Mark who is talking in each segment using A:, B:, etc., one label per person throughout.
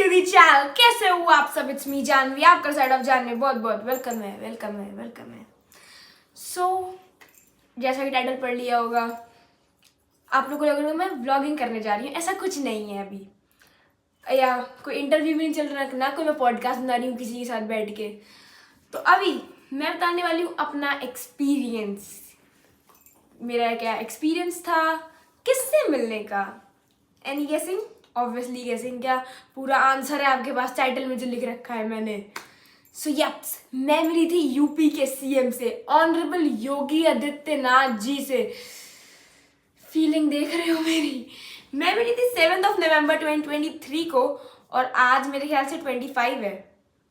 A: To the channel. कैसे हो आप सब? इट्स मी जानवी, आपका साइड ऑफ जानवी बहुत बहुत वेलकम है। जैसा कि टाइटल पढ़ लिया होगा, आप लोगों को लग रहा है मैं व्लॉगिंग करने जा रही हूँ। ऐसा कुछ नहीं है अभी, या कोई इंटरव्यू भी नहीं चल रहा, ना कोई मैं पॉडकास्ट बना रही हूँ किसी के साथ बैठ के। तो अभी मैं बताने वाली हूँ अपना एक्सपीरियंस। मेरा क्या एक्सपीरियंस था किससे मिलने का। एनी गेसिंग? ऑब्वियसली गेसिंग। क्या पूरा आंसर है आपके पास टाइटल में जो लिख रखा है मैंने? सो यप्स, मैं मिली थी यूपी के सीएम से, ऑनरेबल योगी आदित्यनाथ जी से। फीलिंग देख रहे हो मेरी? मैं मिली थी 7 नवंबर 2023 को, और आज मेरे ख्याल से 25 है।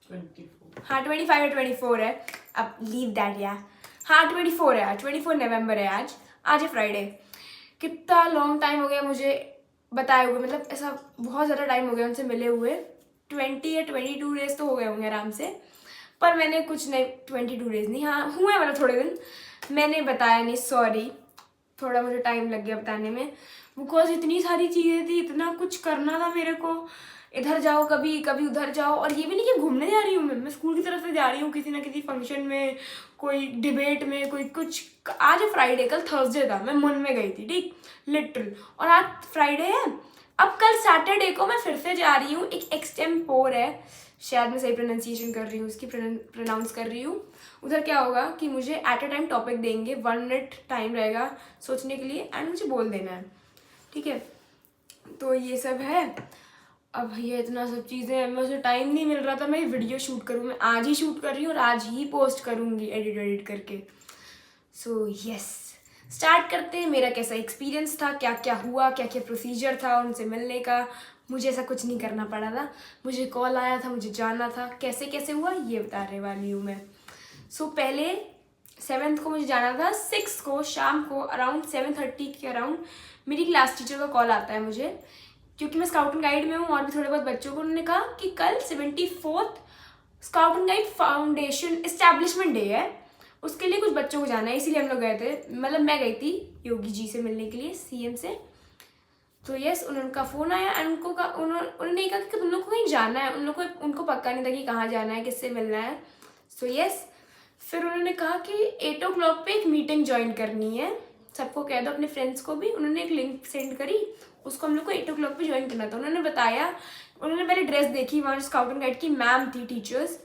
B: 24।
A: हाँ 25 है, 24 है। अब लीव दैट यार। हाँ 24 है आज, 24 नवंबर है आज। आज है फ्राइडे। कितना लॉन्ग टाइम हो गया मुझे बताए हुए, मतलब ऐसा बहुत ज़्यादा टाइम हो गया उनसे मिले हुए। 20 या 22 डेज तो हो गए होंगे आराम से। पर मैंने कुछ नहीं, 22 डेज नहीं, हाँ हुए मतलब थोड़े दिन। मैंने बताया नहीं, सॉरी, थोड़ा मुझे टाइम लग गया बताने में, बिकॉज इतनी सारी चीज़ें थी, इतना कुछ करना था मेरे को। इधर जाओ कभी कभी उधर जाओ, और ये भी नहीं कि घूमने जा रही हूँ मैं स्कूल की तरफ से जा रही हूँ किसी ना किसी फंक्शन में, कोई डिबेट में, कोई कुछ। आज फ्राइडे, कल थर्सडे था, मैं मन में गई थी, ठीक, लिटरल। और आज फ्राइडे है। अब कल सैटरडे को मैं फिर से जा रही हूँ, एक एक्सटेम्पोर है, शायद मैं सही प्रोनाउंसिएशन कर रही हूँ, उसकी प्रोनाउंस कर रही हूँ। उधर क्या होगा कि मुझे एट अ टाइम टॉपिक देंगे, 1 मिनट टाइम रहेगा सोचने के लिए, एंड मुझे बोल देना है, ठीक है। तो ये सब है। अब भैया इतना सब चीज़ें हैं, मुझे टाइम नहीं मिल रहा था मैं वीडियो शूट करूँ। मैं आज ही शूट कर रही हूँ और आज ही पोस्ट करूँगी एडिट करके। सो यस, स्टार्ट करते हैं। मेरा कैसा एक्सपीरियंस था, क्या क्या हुआ, क्या क्या प्रोसीजर था उनसे मिलने का। मुझे ऐसा कुछ नहीं करना पड़ा था, मुझे कॉल आया था, मुझे जाना था। कैसे कैसे हुआ ये बताने वाली हूँ मैं। पहले 7 को मुझे जाना था, 6 को शाम को अराउंड 7:30 के अराउंड मेरी क्लास टीचर का कॉल आता है मुझे, क्योंकि मैं स्काउट एंड गाइड में हूँ और भी थोड़े बहुत बच्चों को। उन्होंने कहा कि कल 74th scout and guide foundation establishment day है, उसके लिए कुछ बच्चों को जाना है, इसीलिए हम लोग गए थे। मतलब मैं गई थी योगी जी से मिलने के लिए, सीएम से। तो यस, उनका फ़ोन आया एंड उन्होंने कहा कि तुम लोग को कहीं जाना है। उनको पक्का नहीं था कि कहाँ जाना है, किससे मिलना है। सो यस, फिर उन्होंने कहा कि 8 o'clock पे एक मीटिंग ज्वाइन करनी है, सबको कह दो, अपने फ्रेंड्स को भी। उन्होंने एक लिंक सेंड करी, उसको हम लोग को 8 o'clock पे ज्वाइन करना था। उन्होंने बताया, उन्होंने पहले ड्रेस देखी, वहाँ स्काउट एंड गाइड की मैम थी, टीचर्स।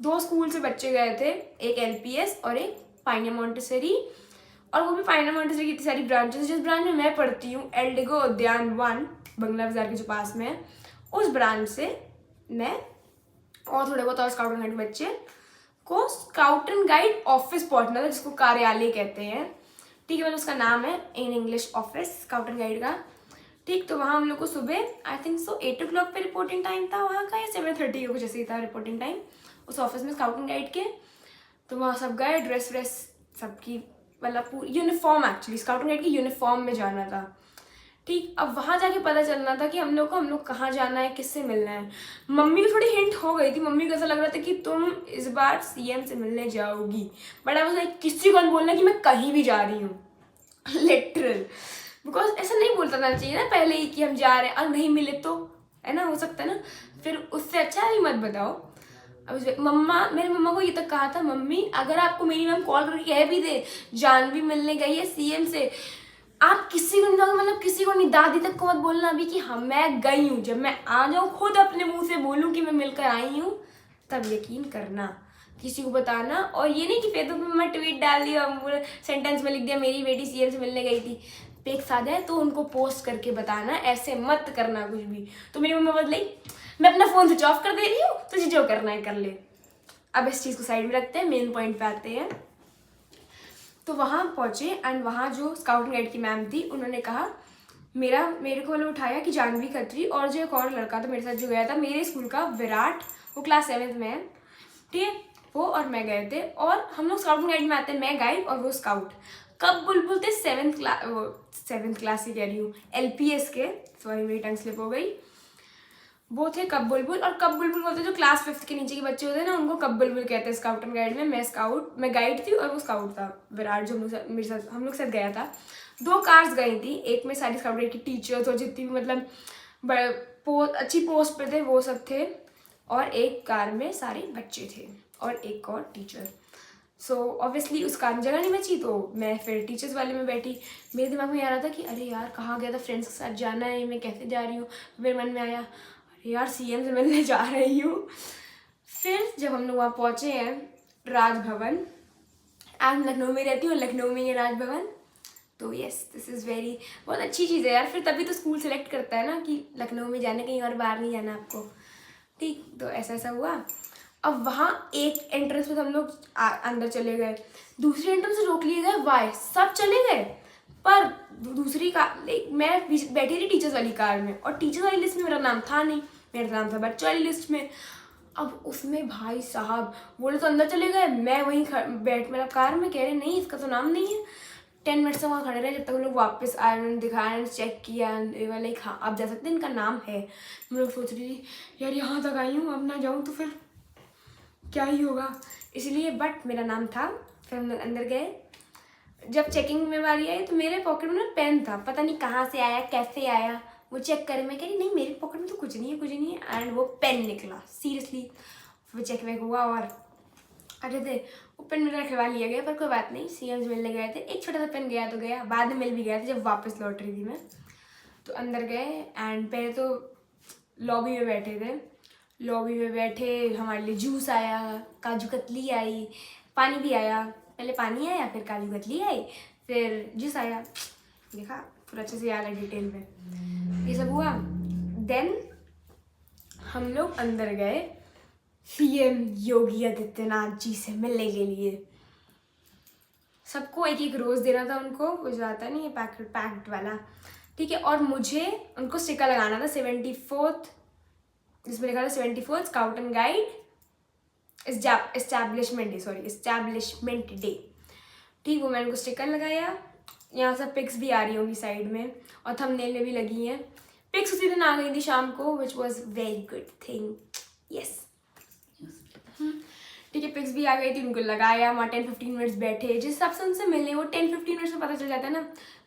A: 2 स्कूल से बच्चे गए थे, एक LPS और एक पाइनिया मॉन्टेसरी। और वो भी पाइनिया मॉन्टेसरी की इतनी सारी ब्रांचेस, जिस ब्रांच में मैं पढ़ती हूँ, एल्डिगो उद्यान 1 बंगला बाजार के जो पास में है, उस ब्रांच से मैं और थोड़े बहुत और स्काउट एंड गाइड बच्चे को स्काउट एंड गाइड ऑफिस पहुंचना था, जिसको कार्यालय कहते हैं, ठीक है। मतलब उसका नाम है in English office scout and guide का, ठीक। तो वहाँ हम लोग को सुबह आई थिंक 8 o'clock पे रिपोर्टिंग टाइम था वहाँ का, या 7:30 कुछ ऐसे ही था रिपोर्टिंग टाइम उस ऑफिस में स्काउट एंड गाइड के। तो वहाँ सब गए, ड्रेस व्रेस सबकी, मतलब पूरी uniform, actually scout and guide की यूनिफॉर्म में जाना था, ठीक। अब वहाँ जाके पता चलना था कि हम लोग कहाँ जाना है, किससे मिलना है। मम्मी को थोड़ी हिंट हो गई थी, मम्मी को ऐसा लग रहा था कि तुम इस बार सीएम से मिलने जाओगी, बट आई वाज लाइक किसी को बोलना कि मैं कहीं भी जा रही हूँ, लिटरल। बिकॉज ऐसा नहीं बोलता ना चाहिए ना पहले ही कि हम जा रहे हैं, और नहीं मिले तो, है ना, हो सकता है ना, फिर उससे अच्छा ही मत बताओ। अब मेरे मम्मा को ये तक कहा था, मम्मी अगर आपको मेरी मैम कॉल करके कह भी दे जानवी मिलने गई है सीएम से, आप किसी को नहीं, मतलब किसी को नहीं, दादी तक को मत बोलना अभी कि हाँ मैं गई हूँ। जब मैं आ जाऊँ, खुद अपने मुंह से बोलूँ कि मैं मिलकर आई हूँ, तब यकीन करना, किसी को बताना। और ये नहीं कि फेसबुक में मैं ट्वीट डाल दिया, पूरे सेंटेंस में लिख दिया मेरी बेटी सीएम से मिलने गई थी, पिक्स आ जाए तो उनको पोस्ट करके बताना, ऐसे मत करना कुछ भी। तो मेरी मम्मा बदलाई, मैं अपना फ़ोन स्विच ऑफ कर दे रही हूँ, तुझे जो करना है कर ले। अब इस चीज़ को साइड में रखते हैं, मेन पॉइंट पे आते हैं। तो वहाँ पहुँचे एंड वहाँ जो स्काउट एंड गाइड की मैम थी, उन्होंने कहा, मेरे को मतलब उठाया कि जानवी खत्री और जो एक और लड़का था मेरे साथ जो गया था मेरे स्कूल का, विराट, वो क्लास 7th में है, ठीक है, वो और मैं गए थे। और हम लोग स्काउट एंड गाइड में आते हैं, मैं गाइड और वो स्काउट। कब बुलबुल थे 7th क्लास ही कह रही हूँ, LPS के, सॉरी मेरी टंग स्लिप हो गई, वो थे कब बुलबुल। और कब बुलबुल बोलते हैं जो क्लास 5th के नीचे के बच्चे होते हैं ना, उनको कब बुलबुल कहते हैं स्काउट एंड गाइड में। मैं गाइड थी और वो स्काउट था, विराट, जो हम लोग साथ गया था। 2 कार्स गई थी, एक में सारी स्काउट गाइड की टीचर्स और जितनी भी मतलब अच्छी पोस्ट पे थे वो सब थे, और एक कार में सारे बच्चे थे और एक और टीचर। सो ऑब्वियसली उस कार में जगह नहीं बची, तो मैं फिर टीचर्स वाले में बैठी। मेरे दिमाग में आ रहा था कि अरे यार कहाँ गया था, फ्रेंड्स के साथ जाना है, मैं कैसे जा रही हूँ। मेरे मन में आया अरे यार सीएम से मिलने जा रही हूँ। फिर जब हम लोग वहाँ पहुँचे हैं राजभवन, आज लखनऊ में रहती हूँ, लखनऊ में ये राजभवन, तो यस दिस इज़ वेरी बहुत अच्छी चीज़ है यार। फिर तभी तो स्कूल सेलेक्ट करता है ना कि लखनऊ में जाना, कहीं और बाहर नहीं जाना आपको, ठीक। तो ऐसा ऐसा हुआ। अब वहाँ एक एंट्रेंस में हम लोग अंदर चले गए, दूसरी एंट्रेंस से रोक लिए गए, वाई सब चले गए, पर दूसरी कार मैं बैठी थी टीचर्स वाली कार में, और टीचर्स वाली लिस्ट में मेरा नाम था नहीं, मेरा नाम था बच्चों वाली लिस्ट में। अब उसमें भाई साहब वो लोग तो अंदर चले गए, मैं वहीं बैठ मेरा कार में, कह रहे नहीं इसका तो नाम नहीं है। 10 मिनट से वहाँ खड़े रहे, जब तक हम लोग वापस आए, उन्होंने दिखाया, चेक किया, लाइक हाँ आप जा सकते हैं, इनका नाम है। हम लोग सोच रही थी यार यहाँ तक आई हूँ, अब ना जाऊँ तो फिर क्या ही होगा, इसलिए बट मेरा नाम था। फिर हम लोग अंदर गए, जब चेकिंग में बारी आई तो मेरे पॉकेट में ना पेन था, पता नहीं कहाँ से आया कैसे आया, वो चेक करे, मैं कह रही नहीं मेरे पॉकेट में तो कुछ नहीं है कुछ नहीं है, एंड वो पेन निकला सीरियसली। वो चेक वेक हुआ और अरे थे वो पेन मेरा रखवा लिया गया, पर कोई बात नहीं, सीएम से मिलने गए थे, एक छोटा सा पेन गया तो गया, बाद में मिल भी गया था जब वापस लौट रही थी मैं। तो अंदर गए एंड पहले तो लॉबी में बैठे थे, लॉबी में बैठे हमारे लिए जूस आया, काजू कतली आई, पानी भी आया, पहले पानी आया फिर काजू कतली आई फिर जूस आया, देखा पूरा अच्छे से याद है डिटेल में ये सब हुआ। देन हम लोग अंदर गए सीएम योगी आदित्यनाथ जी से मिलने के लिए। सबको एक एक रोज़ देना था उनको, वो जो आता नहीं है पैक्ड वाला, ठीक है। और मुझे उनको स्टिकर लगाना था 74th, जिसमें लिखा था 74th scout and guide establishment day, ठीक। वो मैंने उनको स्टिकर लगाया, यहाँ सब पिक्स भी आ रही होंगी साइड में, और थंबनेल में भी लगी हैं पिक्स। उसी दिन आ गई थी शाम को, which was very good thing, yes ठीक है। पिक्स भी आ गई थी, उनको लगाया, वहाँ 10-15 मिनट्स बैठे, जिस हिसाब से उनसे मिलने, वो 10-15 मिनट्स में पता चल जाता है ना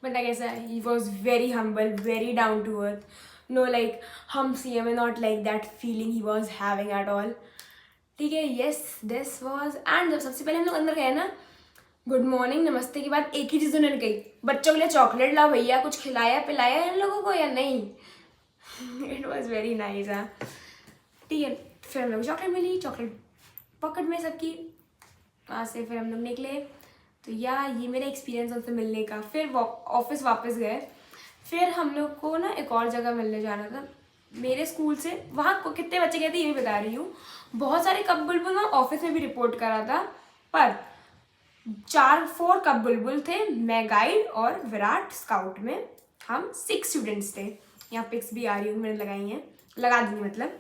A: बंदा कैसा है। He was very humble, very down to earth, no like हम सीएम है, not like that feeling he was having at all, ठीक है। येस दिस वॉज, एंड जब सबसे पहले हम लोग अंदर गए ना, गुड मॉर्निंग नमस्ते के बाद एक ही चीज़ उन्होंने कही, बच्चों के लिए चॉकलेट लाओ भैया, कुछ खिलाया पिलाया इन लोगों को या नहीं। इट वॉज वेरी नाइस, हाँ ठीक है। फिर हम लोग चॉकलेट मिली, चॉकलेट पॉकेट में सबकी, वहाँ से फिर हम लोग निकले। तो ये मेरा एक्सपीरियंस उनसे मिलने का। फिर ऑफिस वापस गए, फिर हम लोग को ना एक और जगह मिलने जाना था मेरे स्कूल से। वहाँ को कितने बच्चे गए थे ये भी बता रही हूँ, बहुत सारे कप बुलबुल वहाँ ऑफिस में भी रिपोर्ट करा था, पर 4 कप बुलबुल थे, मैं गाइड और विराट स्काउट में हम 6 स्टूडेंट्स थे। यहाँ पिक्स भी आ रही हूँ, मैंने लगाई हैं, लगा दूँगी मतलब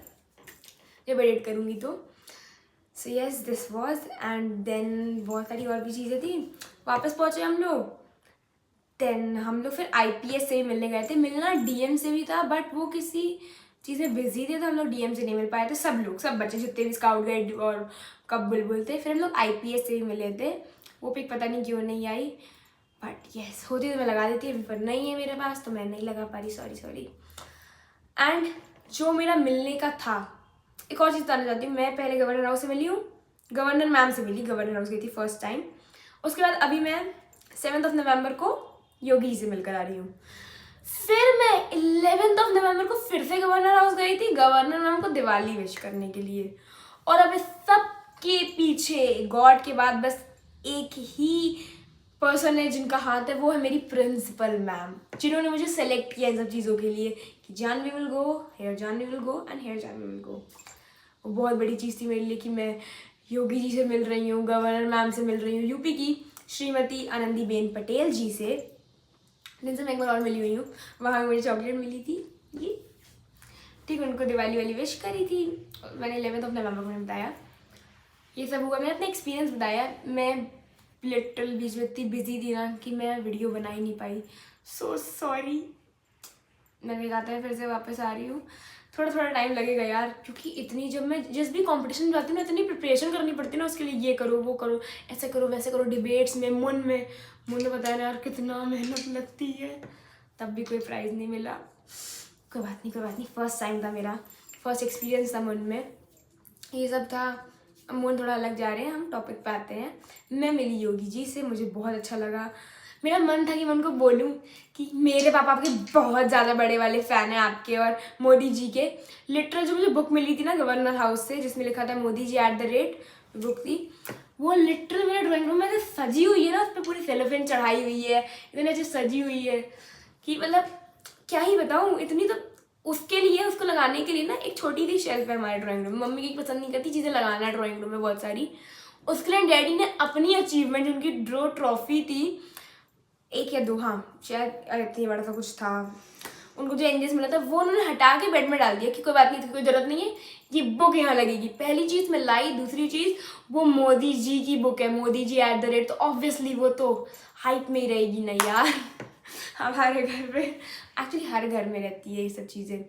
A: जब एडिट करूँगी तो। So yes this was, and then बहुत सारी और भी चीज़ें थी। वापस पहुँचे हम लोग, देन हम लोग फिर आईपीएस से भी मिलने गए थे। मिलना डीएम से भी था, बट वो किसी चीज़ में बिजी थे, तो हम लोग डीएम से नहीं मिल पाए थे। सब बच्चे जितने भी स्काउट गाइड और कब बुलबुल थे, फिर हम लोग आईपीएस से भी मिले थे। वो पिक पता नहीं क्यों नहीं आई, बट यस होती तो मैं लगा देती, पर नहीं है मेरे पास तो मैं नहीं लगा पा रही, सॉरी। एंड जो मेरा मिलने का था, एक और चीज़ बताना चाहती हूँ, मैं पहले गवर्नर हाउस से मिली हूँ, गवर्नर मैम से मिली, गवर्नर हाउस गई थी फर्स्ट टाइम। उसके बाद अभी मैं 7 नवंबर को योगी से मिलकर आ रही हूँ। फिर मैं 11 नवंबर को फिर से गवर्नर हाउस गई थी, गवर्नर मैम को दिवाली विश करने के लिए। और अब इस सब के पीछे गॉड के बाद बस एक ही पर्सन है जिनका हाथ है, वो है मेरी प्रिंसिपल मैम, जिन्होंने मुझे सेलेक्ट किया इन सब चीज़ों के लिए कि Janhvi will go here, Janhvi will go and here Janhvi will go. वो बहुत बड़ी चीज़ थी मेरे लिए कि मैं योगी जी से मिल रही हूँ, गवर्नर मैम से मिल रही हूँ, यूपी की श्रीमती आनंदीबेन पटेल जी से, जिनसे मैं एक बार और मिली हुई हूँ। वहाँ मुझे चॉकलेट मिली थी ये, ठीक, उनको दिवाली वाली विश करी थी। मैंने 11 नवंबर को बताया, ये सब हुआ। मैंने अपना एक्सपीरियंस बताया। मैं लिटरल बीच में इतनी बिजी थी ना कि मैं वीडियो बना ही नहीं पाई, सो सॉरी। मैंने कहा था फिर से वापस आ रही हूँ, थोड़ा टाइम लगेगा यार, क्योंकि इतनी जब मैं जिस भी कंपटीशन में जाती हूँ ना, इतनी प्रिपरेशन करनी पड़ती है ना उसके लिए, ये करो वो करो, ऐसे करो वैसे करो, डिबेट्स में मुझे बताया ना यार कितना मेहनत लगती है, तब भी कोई प्राइज़ नहीं मिला। कोई बात नहीं, फर्स्ट टाइम था मेरा, फर्स्ट एक्सपीरियंस था मन में, ये सब था। मन थोड़ा अलग जा रहे हैं, हम टॉपिक पे आते हैं। मैं मिली योगी जी से, मुझे बहुत अच्छा लगा। मेरा मन था कि मैं उनको बोलूं कि मेरे पापा आपके बहुत ज़्यादा बड़े वाले फ़ैन हैं आपके और मोदी जी के। लिटरल जो मुझे बुक मिली थी ना गवर्नर हाउस से, जिसमें लिखा था मोदी जी @ बुक थी, वो लिटरल मेरे ड्राइंग रूम में सजी हुई है ना, उस पर पूरी सेलोफेन चढ़ाई हुई है, इतनी अच्छी सजी हुई है कि मतलब क्या ही बताऊँ। इतनी तो उसके लिए, उसको लगाने के लिए ना एक छोटी सी शेल्फ है हमारे ड्राइंग रूम में। मम्मी की पसंद नहीं करती चीज़ें लगाना ड्राइंग रूम में बहुत सारी, उसके लिए डैडी ने अपनी अचीवमेंट, उनकी ड्रो ट्रॉफी थी 1 या 2, हाँ शायद इतनी बड़ा सा कुछ था, उनको जो एंजेस मिला था वो उन्होंने हटा के बेड में डाल दिया कि कोई बात नहीं, कोई ज़रूरत नहीं है, ये बुक यहाँ लगेगी। पहली चीज़ मैं लाई, दूसरी चीज़ वो मोदी जी की बुक है, मोदी जी @ तो ऑब्वियसली वो तो हाइट में ही रहेगी ना यार। हमारे घर पे एक्चुअली हर घर में रहती है ये सब चीज़ें।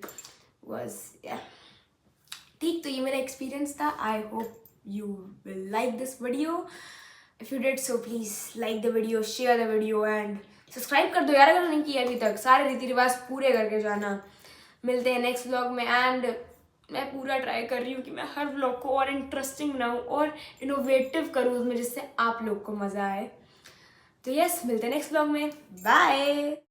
A: ठीक, तो ये मेरा एक्सपीरियंस था। I hope you will like this video. If you did so please like the video, share the video and subscribe कर दो यार अगर नहीं किया अभी तक। सारे रीति रिवाज पूरे करके जाना। मिलते हैं नेक्स्ट व्लॉग में। एंड मैं पूरा ट्राई कर रही हूँ कि मैं हर व्लॉग को और इंटरेस्टिंग बनाऊँ और इनोवेटिव करूँ उसमें, जिससे आप लोग को मज़ा आए। तो यस, मिलते हैं नेक्स्ट व्लॉग में। बाय।